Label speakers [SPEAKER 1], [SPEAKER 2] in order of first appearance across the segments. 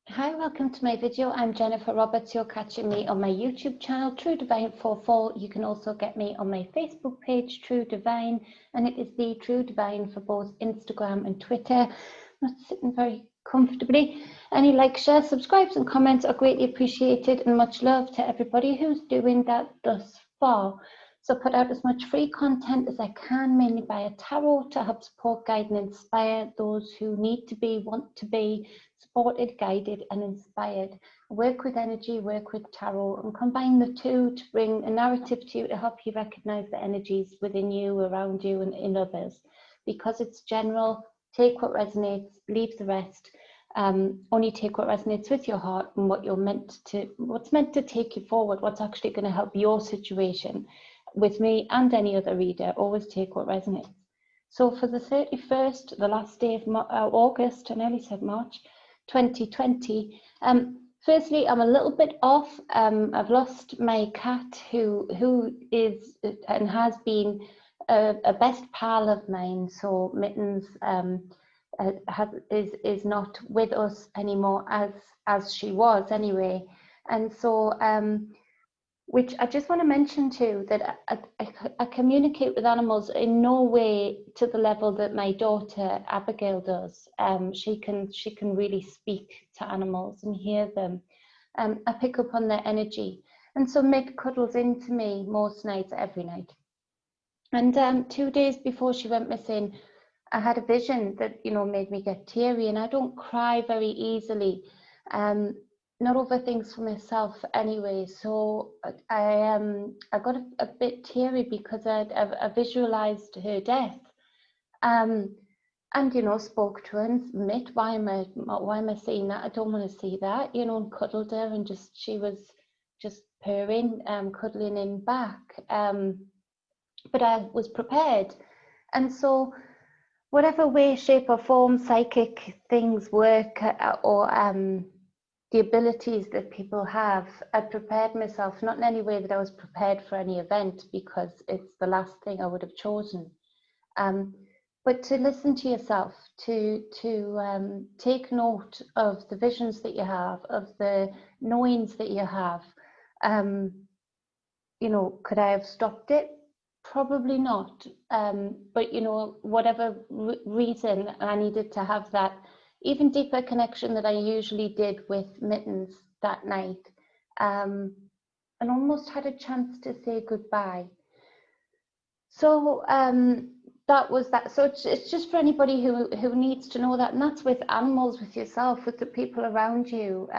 [SPEAKER 1] Hi, welcome to my video. I'm Jennifer Roberts. You're catching me on my YouTube channel, Truedivine44. You can also get me on my Facebook page, Truedivine, and it is the Truedivine for both Instagram and Twitter. I'm not sitting very comfortably. Any likes, shares, subscribes and comments are greatly appreciated, and much love to everybody who's doing that thus far. So I put out as much free content as I can, mainly via tarot, to help support, guide and inspire those who need to be, want to be supported, guided and inspired. Work with energy, work with tarot, and combine the two to bring a narrative to you to help you recognize the energies within you, around you and in others. Because it's general, take what resonates, leave the rest. Only take what resonates with your heart and what's meant to take you forward, what's actually going to help your situation. With me and any other reader, always take what resonates. So for the 31st, the last day of August, I nearly said March, 2020. Firstly, I'm a little bit off. I've lost my cat who is and has been a best pal of mine. So Mittens is not with us anymore as she was anyway. And so which I just want to mention too, that I communicate with animals in no way to the level that my daughter Abigail does. She can really speak to animals and hear them. I pick up on their energy, and so Mick cuddles into me most nights, every night. And 2 days before she went missing, I had a vision that made me get teary, and I don't cry very easily. Not over things for myself anyway, so I got a bit teary because I visualized her death, and spoke to her and Mitt, why am I seeing that? I don't want to see that, and cuddled her, and she was just purring, cuddling in back, but I was prepared. And so whatever way, shape or form psychic things work, or the abilities that people have, I prepared myself, not in any way that I was prepared for any event, because it's the last thing I would have chosen. But to listen to yourself, to take note of the visions that you have, of the knowings that you have. Could I have stopped it? Probably not. But whatever reason, I needed to have that even deeper connection that I usually did with Mittens that night, and almost had a chance to say goodbye. So that was that. So it's just for anybody who needs to know that, and that's with animals, with yourself, with the people around you.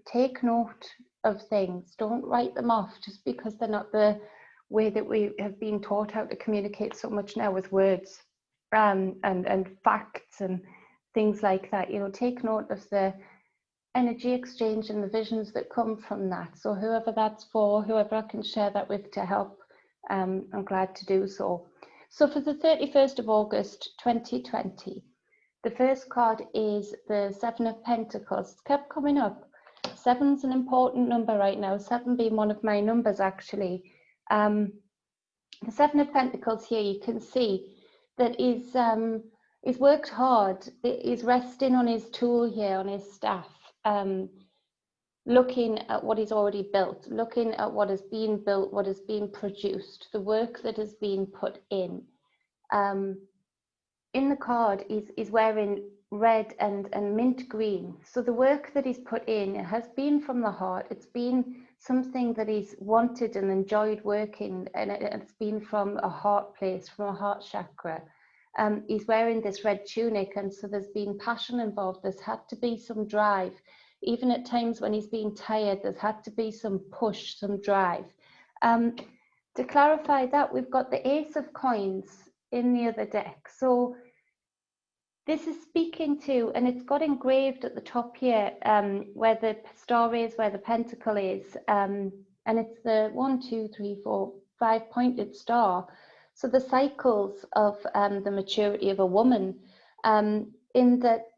[SPEAKER 1] Take note of things. Don't write them off just because they're not the way that we have been taught how to communicate so much now with words, and facts and things like that. Take note of the energy exchange and the visions that come from that. So whoever that's for, whoever I can share that with to help, I'm glad to do so. So for the 31st of August 2020, the first card is the Seven of Pentacles. It's kept coming up. Seven's an important number right now, 7 being one of my numbers actually. The Seven of Pentacles here, you can see that he's worked hard. He's resting on his tool here, on his staff, looking at what he's already built, looking at what has been built, what has been produced, the work that has been put in. In the card, he's wearing red and mint green. So the work that he's put in has been from the heart. It's been something that he's wanted and enjoyed working, and it's been from a heart place, from a heart chakra. He's wearing this red tunic, and so there's been passion involved. There's had to be some drive. Even at times when he's been tired, there's had to be some push, some drive. To clarify that, we've got the Ace of Coins in the other deck. So this is speaking to, and it's got engraved at the top here, where the star is, where the pentacle is, and it's the 1, 2, 3, 4, 5 pointed star. So the cycles of the maturity of a woman, in that,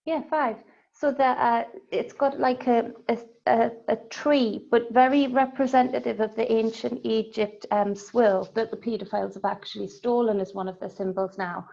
[SPEAKER 1] 5. So that it's got like a tree, but very representative of the ancient Egypt swirl that the paedophiles have actually stolen as one of their symbols now.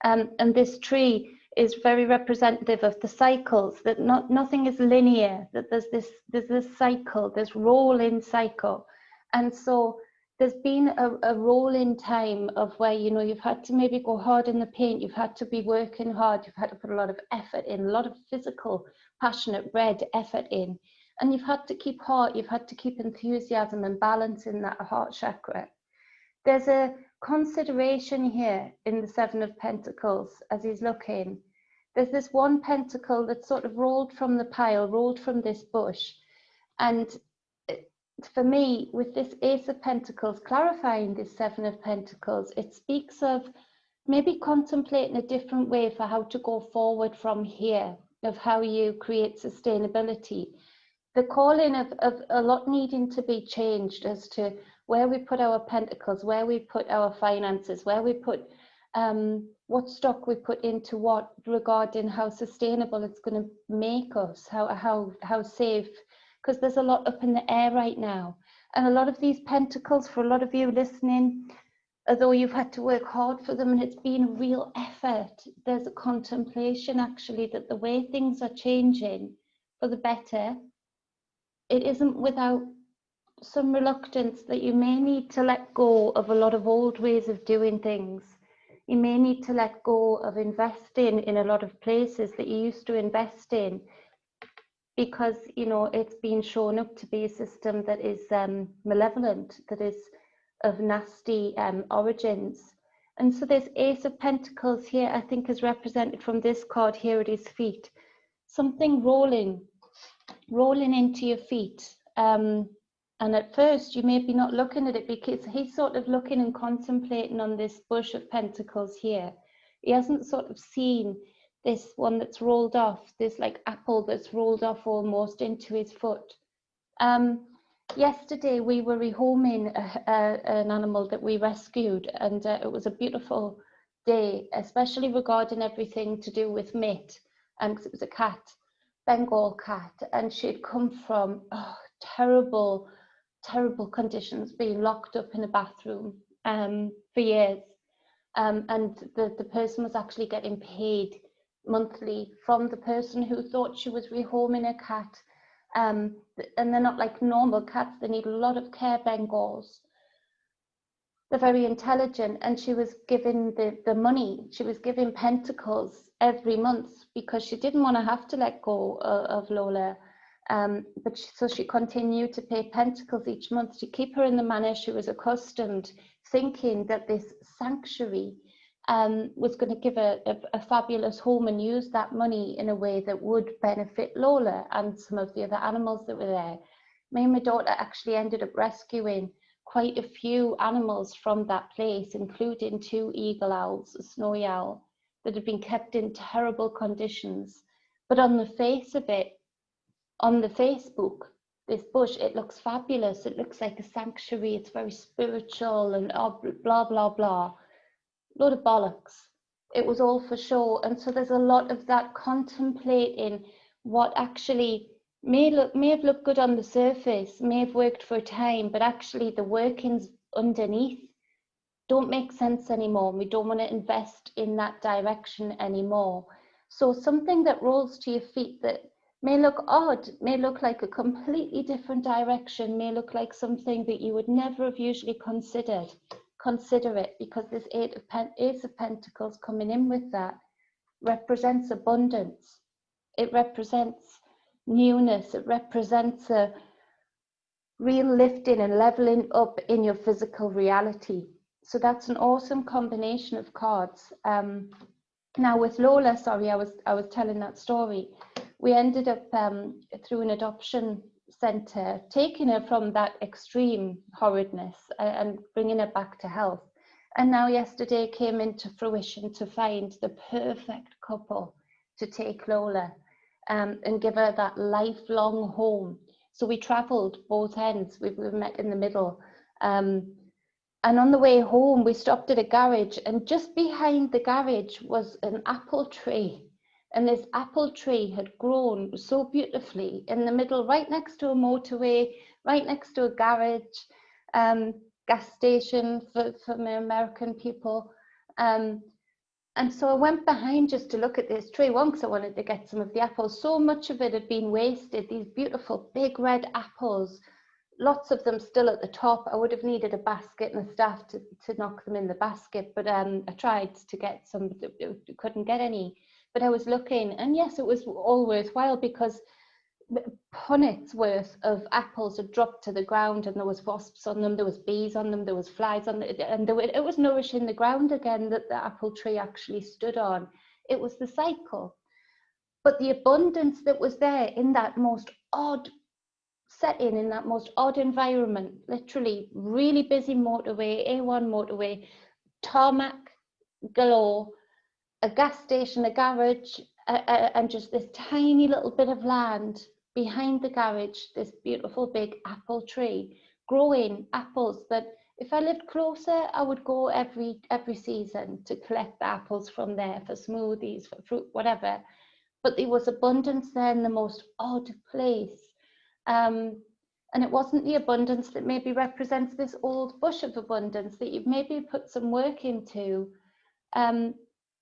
[SPEAKER 1] And this tree is very representative of the cycles, that nothing is linear, that there's this cycle, this rolling cycle. And so there's been a rolling time of where, you know, you've had to maybe go hard in the paint, you've had to be working hard, you've had to put a lot of effort in, a lot of physical, passionate, red effort in, and you've had to keep heart, you've had to keep enthusiasm and balance in that heart chakra. There's a consideration here in the Seven of Pentacles as he's looking. There's this one pentacle that's sort of rolled from the pile, rolled from this bush. And for me, with this Ace of Pentacles clarifying this Seven of Pentacles, it speaks of maybe contemplating a different way for how to go forward from here, of how you create sustainability. The calling of a lot needing to be changed as to where we put our pentacles, where we put our finances, where we put what stock we put into what, regarding how sustainable it's going to make us, how safe, because there's a lot up in the air right now. And a lot of these pentacles, for a lot of you listening, although you've had to work hard for them and it's been a real effort, there's a contemplation actually that the way things are changing for the better, it isn't without some reluctance that you may need to let go of a lot of old ways of doing things. You may need to let go of investing in a lot of places that you used to invest in, because, you know, it's been shown up to be a system that is malevolent, that is of nasty origins. And so this Ace of Pentacles here, I think, is represented from this card here at his feet. Something rolling into your feet. And at first you may be not looking at it because he's sort of looking and contemplating on this bush of pentacles here. He hasn't sort of seen this one that's rolled off, this like apple that's rolled off almost into his foot. Yesterday we were rehoming an animal that we rescued, and it was a beautiful day, especially regarding everything to do with Mitt, because it was a cat, Bengal cat, and she'd come from terrible conditions, being locked up in a bathroom for years, and the person was actually getting paid monthly from the person who thought she was rehoming a cat, and they're not like normal cats, they need a lot of care, Bengals. They're very intelligent, and she was giving the money, she was giving pentacles every month because she didn't want to have to let go of Lola. So she continued to pay pentacles each month to keep her in the manner she was accustomed, thinking that this sanctuary was going to give a fabulous home and use that money in a way that would benefit Lola and some of the other animals that were there. Me and my daughter actually ended up rescuing quite a few animals from that place, including 2 eagle owls, a snowy owl, that had been kept in terrible conditions. But on the face of it, on the Facebook, this bush, it looks fabulous. It looks like a sanctuary. It's very spiritual and blah, blah, blah. Load of bollocks. It was all for show. And so there's a lot of that contemplating what actually may have looked good on the surface, may have worked for a time, but actually the workings underneath don't make sense anymore. We don't want to invest in that direction anymore. So something that rolls to your feet that may look odd, may look like a completely different direction, may look like something that you would never have usually considered. Consider it, because this Ace of Pentacles coming in with that represents abundance. It represents newness. It represents a real lifting and leveling up in your physical reality. So that's an awesome combination of cards. Now with Lola, sorry, I was telling that story. We ended up through an adoption centre taking her from that extreme horridness and bringing her back to health. And now yesterday came into fruition to find the perfect couple to take Lola and give her that lifelong home. So we travelled both ends. We met in the middle. And on the way home, we stopped at a garage, and just behind the garage was an apple tree. And this apple tree had grown so beautifully in the middle, right next to a motorway, right next to a garage, gas station for my American people. And so I went behind just to look at this tree, one, because I wanted to get some of the apples. So much of it had been wasted, these beautiful big red apples, lots of them still at the top. I would have needed a basket and a staff to knock them in the basket, but I tried to get some, couldn't get any. But I was looking, and yes, it was all worthwhile, because punnets worth of apples had dropped to the ground, and there was wasps on them, there was bees on them, there was flies on it, and it was nourishing the ground again that the apple tree actually stood on. It was the cycle. But the abundance that was there in that most odd setting, in that most odd environment, literally really busy motorway, A1 motorway, tarmac galore, a gas station, a garage, and just this tiny little bit of land behind the garage, this beautiful big apple tree growing apples that if I lived closer, I would go every season to collect the apples from there for smoothies, for fruit, whatever. But there was abundance there in the most odd place. And it wasn't the abundance that maybe represents this old bush of abundance that you've maybe put some work into.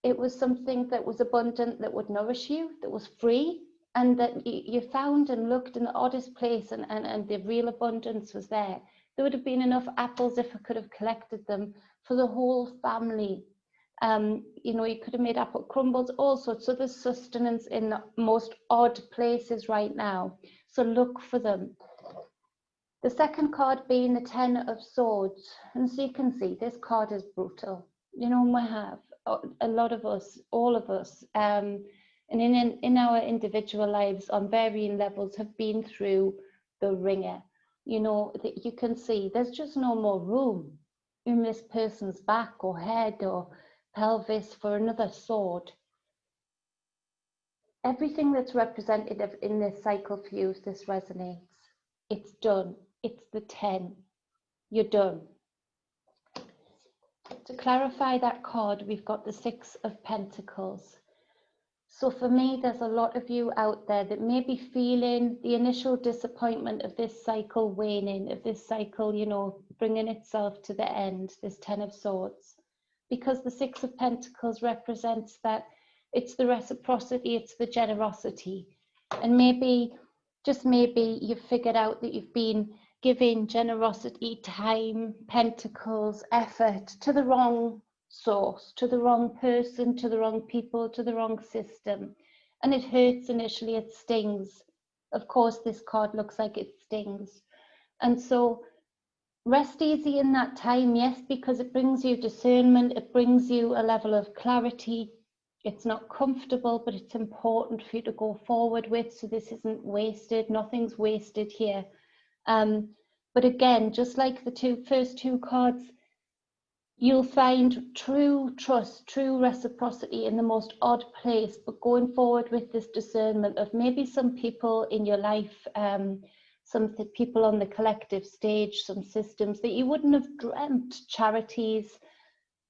[SPEAKER 1] It was something that was abundant, that would nourish you, that was free, and that you found and looked in the oddest place, and the real abundance was there. There would have been enough apples if I could have collected them for the whole family. You know, you could have made apple crumbles, all sorts. So there's sustenance in the most odd places right now. So look for them. The second card being the Ten of Swords. And so you can see this card is brutal. You know, we have a lot of us, all of us, and in our individual lives on varying levels have been through the ringer. You know, that you can see there's just no more room in this person's back or head or pelvis for another sword. Everything that's represented in this cycle for you, if this resonates, it's done. It's the 10. You're done. To clarify that card, we've got the 6 of Pentacles. So for me, there's a lot of you out there that may be feeling the initial disappointment of this cycle waning, of this cycle, you know, bringing itself to the end, this 10 of Swords. Because the 6 of Pentacles represents that it's the reciprocity, it's the generosity. And maybe, just maybe, you've figured out that you've been giving generosity, time, pentacles, effort to the wrong source, to the wrong person, to the wrong people, to the wrong system. And it hurts initially, it stings. Of course, this card looks like it stings. And so rest easy in that time, yes, because it brings you discernment, it brings you a level of clarity. It's not comfortable, but it's important for you to go forward with, so this isn't wasted, nothing's wasted here. But again, just like the first two cards, you'll find true trust, true reciprocity in the most odd place, but going forward with this discernment of maybe some people in your life, some people on the collective stage, some systems that you wouldn't have dreamt, charities,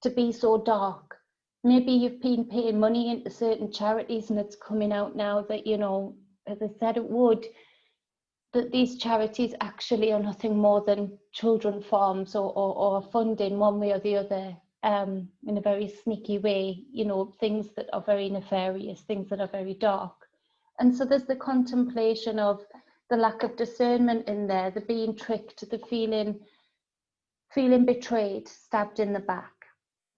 [SPEAKER 1] to be so dark. Maybe you've been paying money into certain charities and it's coming out now that, you know, as I said it would, that these charities actually are nothing more than children farms or funding one way or the other, in a very sneaky way, you know, things that are very nefarious, things that are very dark. And so there's the contemplation of the lack of discernment in there, the being tricked, the feeling betrayed, stabbed in the back.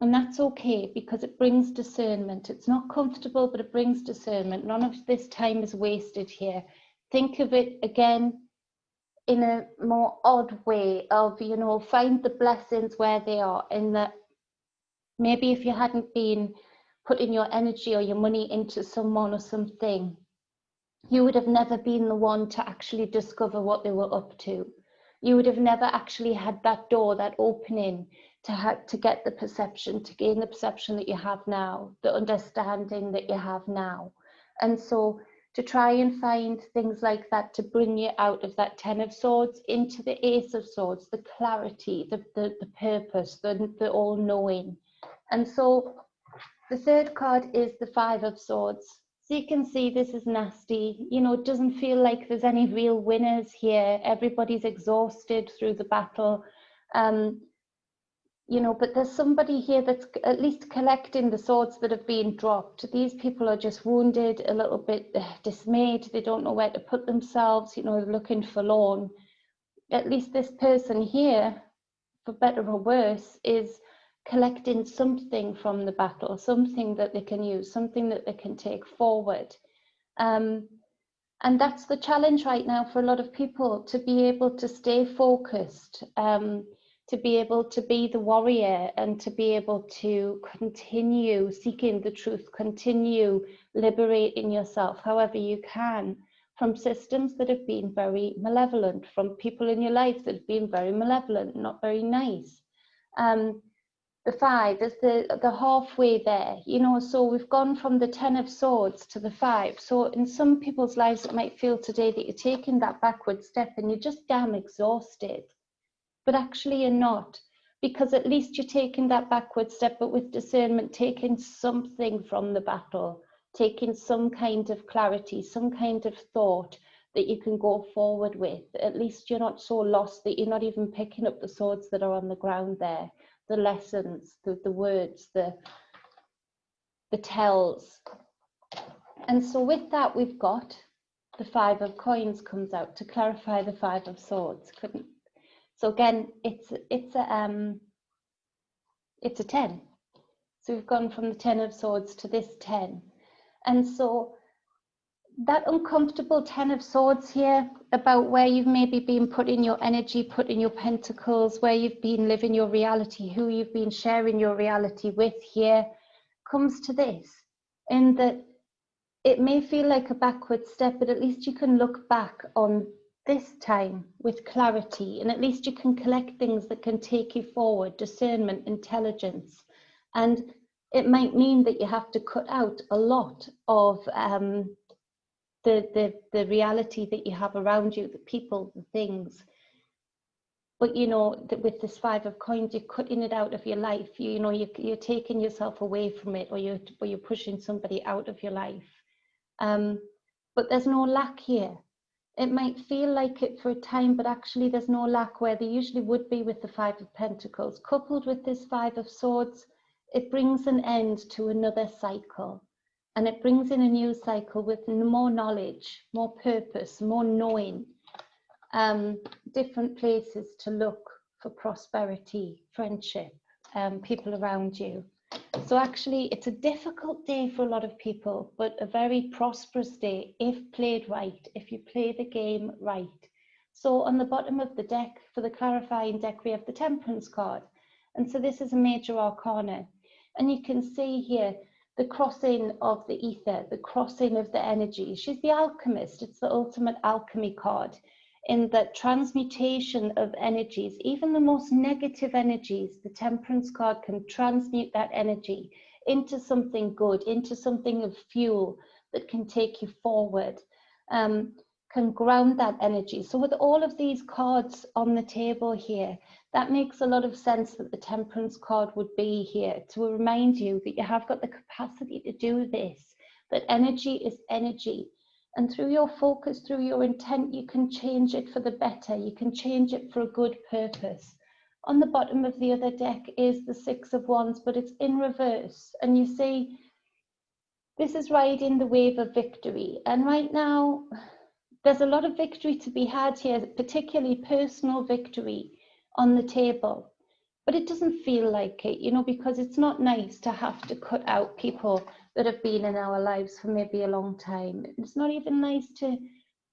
[SPEAKER 1] And that's okay, because it brings discernment. It's not comfortable, but it brings discernment. None of this time is wasted here. Think of it again in a more odd way of, you know, find the blessings where they are, in that maybe if you hadn't been putting your energy or your money into someone or something, you would have never been the one to actually discover what they were up to. You would have never actually had that door, that opening to get the perception, to gain the perception that you have now, the understanding that you have now. And so to try and find things like that to bring you out of that 10 of Swords into the Ace of Swords, the clarity, the purpose, the all-knowing. And so the third card is the 5 of Swords. So you can see this is nasty. You know, it doesn't feel like there's any real winners here. Everybody's exhausted through the battle. you know, but there's somebody here that's at least collecting the swords that have been dropped. These people are just wounded, a little bit dismayed. They don't know where to put themselves, you know, looking forlorn. At least this person here, for better or worse, is collecting something from the battle, something that they can use, something that they can take forward. And that's the challenge right now for a lot of people, to be able to stay focused, to be able to be the warrior, and to be able to continue seeking the truth, continue liberating yourself however you can from systems that have been very malevolent, from people in your life that have been very malevolent, not very nice. The 5 is the halfway there, you know, so we've gone from the 10 of swords to the 5. So in some people's lives, it might feel today that you're taking that backward step and you're just damn exhausted, but actually you're not, because at least you're taking that backward step, but with discernment, taking something from the battle, taking some kind of clarity, some kind of thought that you can go forward with. At least you're not so lost that you're not even picking up the swords that are on the ground there, the lessons, the words, the tells. And so with that, we've got the 5 of coins comes out to clarify the 5 of swords. So again, it's a 10. So we've gone from the 10 of swords to this 10. And so that uncomfortable 10 of swords here, about where you've maybe been putting your energy, putting your pentacles, where you've been living your reality, who you've been sharing your reality with here, comes to this, in that it may feel like a backward step, but at least you can look back on this time with clarity, and at least you can collect things that can take you forward, discernment, intelligence. And it might mean that you have to cut out a lot of the reality that you have around you, the people, the things. But you know that with this 5 of coins, you're cutting it out of your life. You know, you're taking yourself away from it, or you're pushing somebody out of your life. But there's no lack here. It might feel like it for a time, but actually there's no lack where there usually would be with the 5 of Pentacles. Coupled with this 5 of Swords, it brings an end to another cycle. And it brings in a new cycle with more knowledge, more purpose, more knowing, different places to look for prosperity, friendship, people around you. So actually, it's a difficult day for a lot of people, but a very prosperous day if played right, if you play the game right. So on the bottom of the deck, for the clarifying deck, we have the Temperance card. And so this is a major arcana. And you can see here the crossing of the ether, the crossing of the energy. She's the alchemist. It's the ultimate alchemy card, in that transmutation of energies, even the most negative energies. The Temperance card can transmute that energy into something good, into something of fuel that can take you forward, can ground that energy. So with all of these cards on the table here, that makes a lot of sense that the Temperance card would be here to remind you that you have got the capacity to do this, that energy is energy. And through your focus, through your intent, you can change it for the better. You can change it for a good purpose. On the bottom of the other deck is the 6 of Wands, but it's in reverse. And you see, this is riding the wave of victory. And right now, there's a lot of victory to be had here, particularly personal victory on the table. But it doesn't feel like it, you know, because it's not nice to have to cut out people that have been in our lives for maybe a long time. It's not even nice to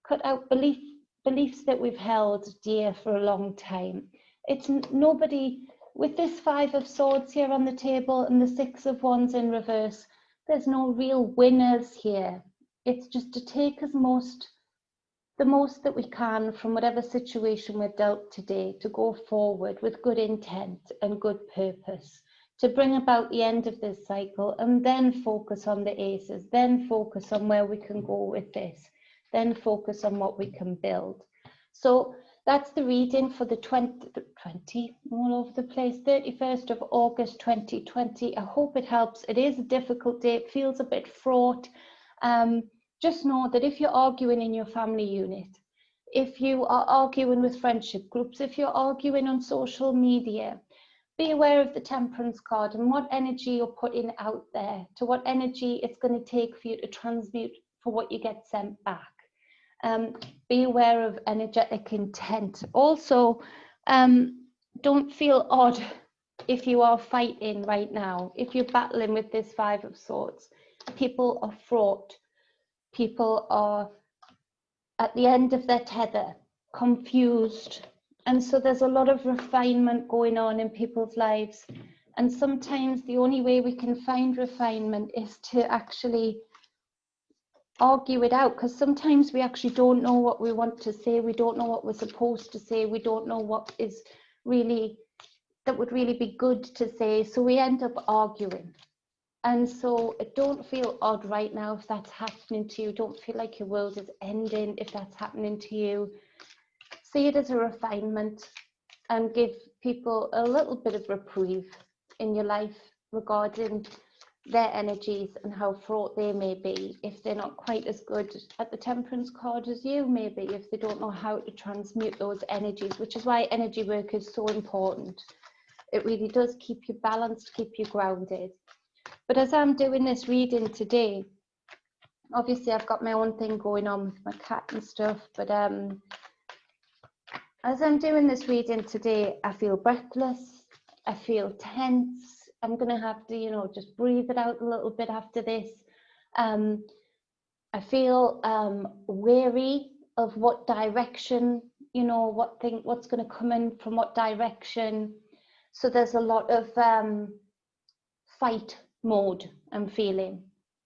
[SPEAKER 1] cut out beliefs that we've held dear for a long time. It's nobody, with this 5 of Swords here on the table and the 6 of Wands in reverse, there's no real winners here. It's just to take as the most that we can from whatever situation we're dealt today, to go forward with good intent and good purpose, to bring about the end of this cycle, and then focus on the aces, then focus on where we can go with this, then focus on what we can build. So that's the reading for the 20 all over the place, 31st of August 2020. I hope it helps. It is a difficult day. It feels a bit fraught. Just know that if you're arguing in your family unit, if you are arguing with friendship groups, if you're arguing on social media, be aware of the Temperance card and what energy you're putting out there, to what energy it's going to take for you to transmute for what you get sent back. Be aware of energetic intent. Also, don't feel odd if you are fighting right now, if you're battling with this Five of Swords. People are fraught. People are at the end of their tether, confused. And so there's a lot of refinement going on in people's lives. And sometimes the only way we can find refinement is to actually argue it out, because sometimes we actually don't know what we want to say. We don't know what we're supposed to say. We don't know what is really, that would really be good to say. So we end up arguing. And so don't feel odd right now if that's happening to you. Don't feel like your world is ending if that's happening to you. See it as a refinement and give people a little bit of reprieve in your life regarding their energies and how fraught they may be if they're not quite as good at the Temperance card as you, maybe if they don't know how to transmute those energies, which is why energy work is so important. It really does keep you balanced, keep you grounded. But as I'm doing this reading today, obviously I've got my own thing going on with my cat and stuff, but as I'm doing this reading today, I feel breathless, I feel tense. I'm going to have to, you know, just breathe it out a little bit after this. I feel wary of what direction, you know, what's going to come in from what direction. So there's a lot of fight mode I'm feeling.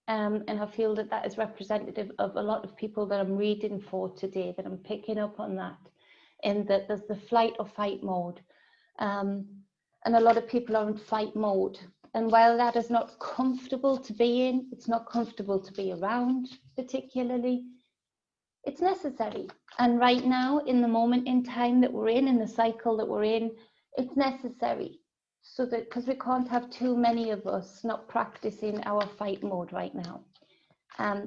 [SPEAKER 1] And I feel that that is representative of a lot of people that I'm reading for today, that I'm picking up on that, in that there's the flight or fight mode. And a lot of people are in fight mode. And while that is not comfortable to be in, it's not comfortable to be around particularly, it's necessary. And right now, in the moment in time that we're in the cycle that we're in, it's necessary. So that, because we can't have too many of us not practicing our fight mode right now.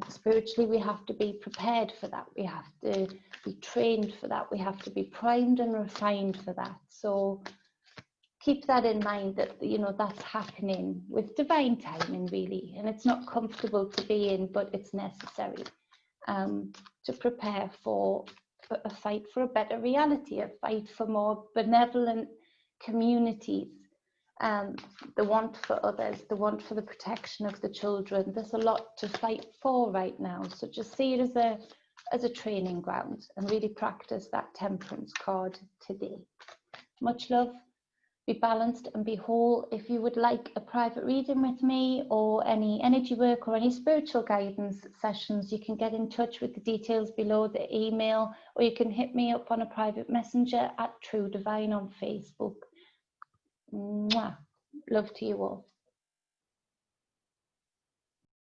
[SPEAKER 1] Spiritually, we have to be prepared for that. We have to be trained for that. We have to be primed and refined for that. So keep that in mind, that, you know, that's happening with divine timing, really. And it's not comfortable to be in, but it's necessary to prepare for a fight for a better reality, a fight for more benevolent communities. The want for others, the want for the protection of the children. There's a lot to fight for right now. So just see it as a training ground and really practice that Temperance card today. Much love. Be balanced and be whole. If you would like a private reading with me or any energy work or any spiritual guidance sessions, you can get in touch with the details below, the email, or you can hit me up on a private messenger at Truedivine on Facebook. Mwah. Love to you all.